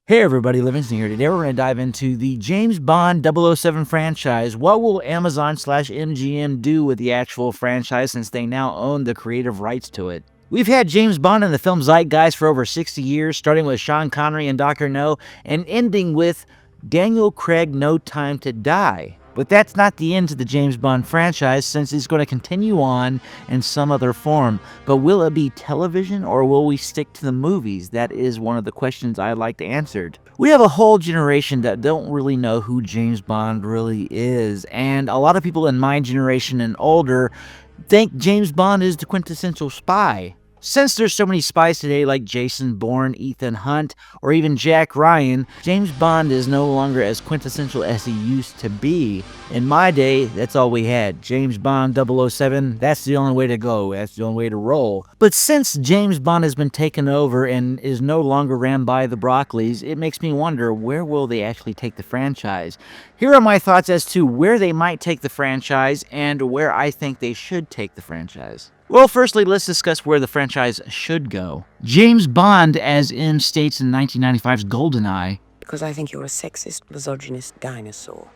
Hey everybody, Livingston here. Today we're going to dive into the James Bond 007 franchise. What will Amazon/MGM do with the actual franchise since they now own the creative rights to it? We've had James Bond in the film zeitgeist for over 60 years, starting with Sean Connery and Dr. No, and ending with Daniel Craig No Time to Die. But that's not the end to the James Bond franchise, since it's going to continue on in some other form. But will it be television, or will we stick to the movies? That is one of the questions I'd like to answer. We have a whole generation that don't really know who James Bond really is, and a lot of people in my generation and older think James Bond is the quintessential spy. Since there's so many spies today like Jason Bourne, Ethan Hunt, or even Jack Ryan, James Bond is no longer as quintessential as he used to be. In my day, that's all we had. James Bond 007, that's the only way to go. That's the only way to roll. But since James Bond has been taken over and is no longer ran by the Broccoli's, it makes me wonder, where will they actually take the franchise? Here are my thoughts as to where they might take the franchise and where I think they should take the franchise. Well, firstly, let's discuss where the franchise should go. James Bond, as M states in 1995's GoldenEye. Because I think you're a sexist, misogynist dinosaur.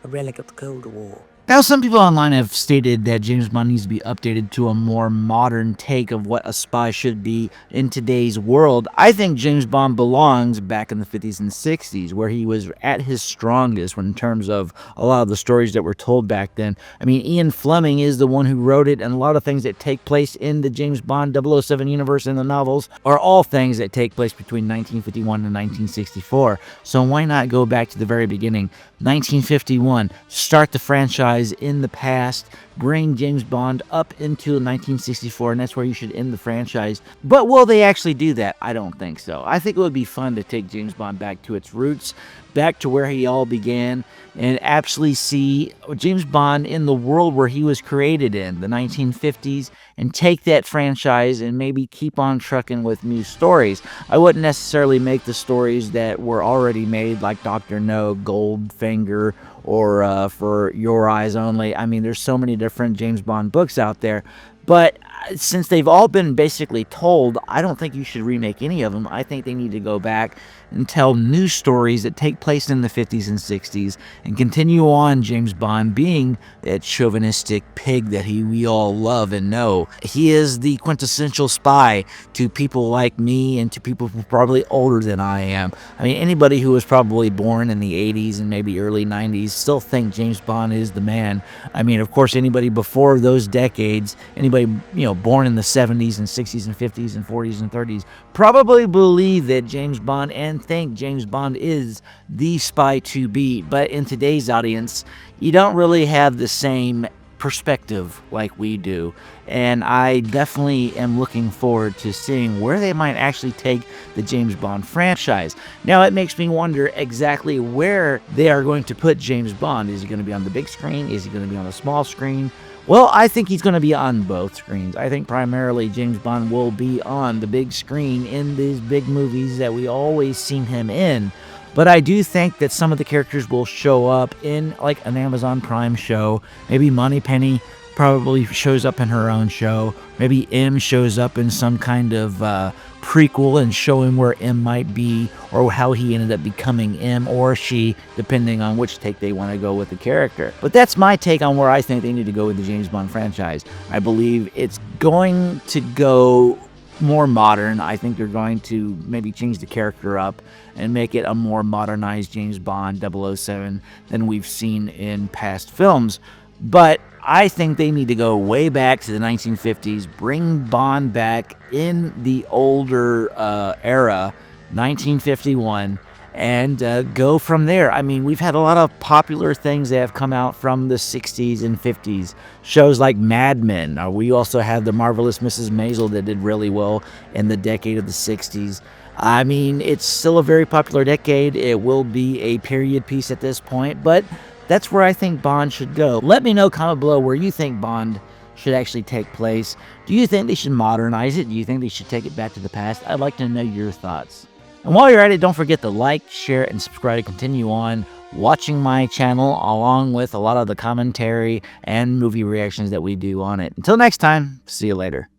A relic of the Cold War. Now, some people online have stated that James Bond needs to be updated to a more modern take of what a spy should be in today's world. I think James Bond belongs back in the 50s and 60s, where he was at his strongest in terms of a lot of the stories that were told back then. I mean, Ian Fleming is the one who wrote it, and a lot of things that take place in the James Bond 007 universe in the novels are all things that take place between 1951 and 1964. So why not go back to the very beginning? 1951, start the franchise in the past, bring James Bond up into 1964, and that's where you should end the franchise. But will they actually do that? I don't think so. I think it would be fun to take James Bond back to its roots, back to where he all began, and actually see James Bond in the world where he was created in, the 1950s, and take that franchise and maybe keep on trucking with new stories. I wouldn't necessarily make the stories that were already made, like Dr. No, Goldfinger, or For Your Eyes Only. I mean, there's so many different James Bond books out there, but since they've all been basically told, I don't think you should remake any of them. I think they need to go back and tell new stories that take place in the 50s and 60s and continue on James Bond being that chauvinistic pig that we all love and know. He is the quintessential spy to people like me and to people who are probably older than I am. I mean, anybody who was probably born in the 80s and maybe early 90s still think James Bond is the man. I mean, of course, anybody before those decades, anybody, born in the 70s and 60s and 50s and 40s and 30s, probably believe that James Bond and think James Bond is the spy to be. But in today's audience, you don't really have the same perspective like we do. And I definitely am looking forward to seeing where they might actually take the James Bond franchise. Now, it makes me wonder exactly where they are going to put James Bond. Is he going to be on the big screen? Is he going to be on the small screen? Well, I think he's going to be on both screens. I think primarily James Bond will be on the big screen in these big movies that we always seen him in. But I do think that some of the characters will show up in like an Amazon Prime show. Maybe Moneypenny probably shows up in her own show. Maybe M shows up in some kind of prequel and showing where M might be or how he ended up becoming M or she, depending on which take they want to go with the character. But that's my take on where I think they need to go with the James Bond franchise. I believe it's going to go more modern. I think they're going to maybe change the character up and make it a more modernized James Bond 007 than we've seen in past films. But I think they need to go way back to the 1950s, bring Bond back in the older era, 1951, and go from there. I mean, we've had a lot of popular things that have come out from the 60s and 50s. Shows like Mad Men. We also had The Marvelous Mrs. Maisel that did really well in the decade of the 60s. I mean, it's still a very popular decade. It will be a period piece at this point, but that's where I think Bond should go. Let me know, comment below, where you think Bond should actually take place. Do you think they should modernize it? Do you think they should take it back to the past? I'd like to know your thoughts. And while you're at it, don't forget to like, share, and subscribe to continue on watching my channel, along with a lot of the commentary and movie reactions that we do on it. Until next time, see you later.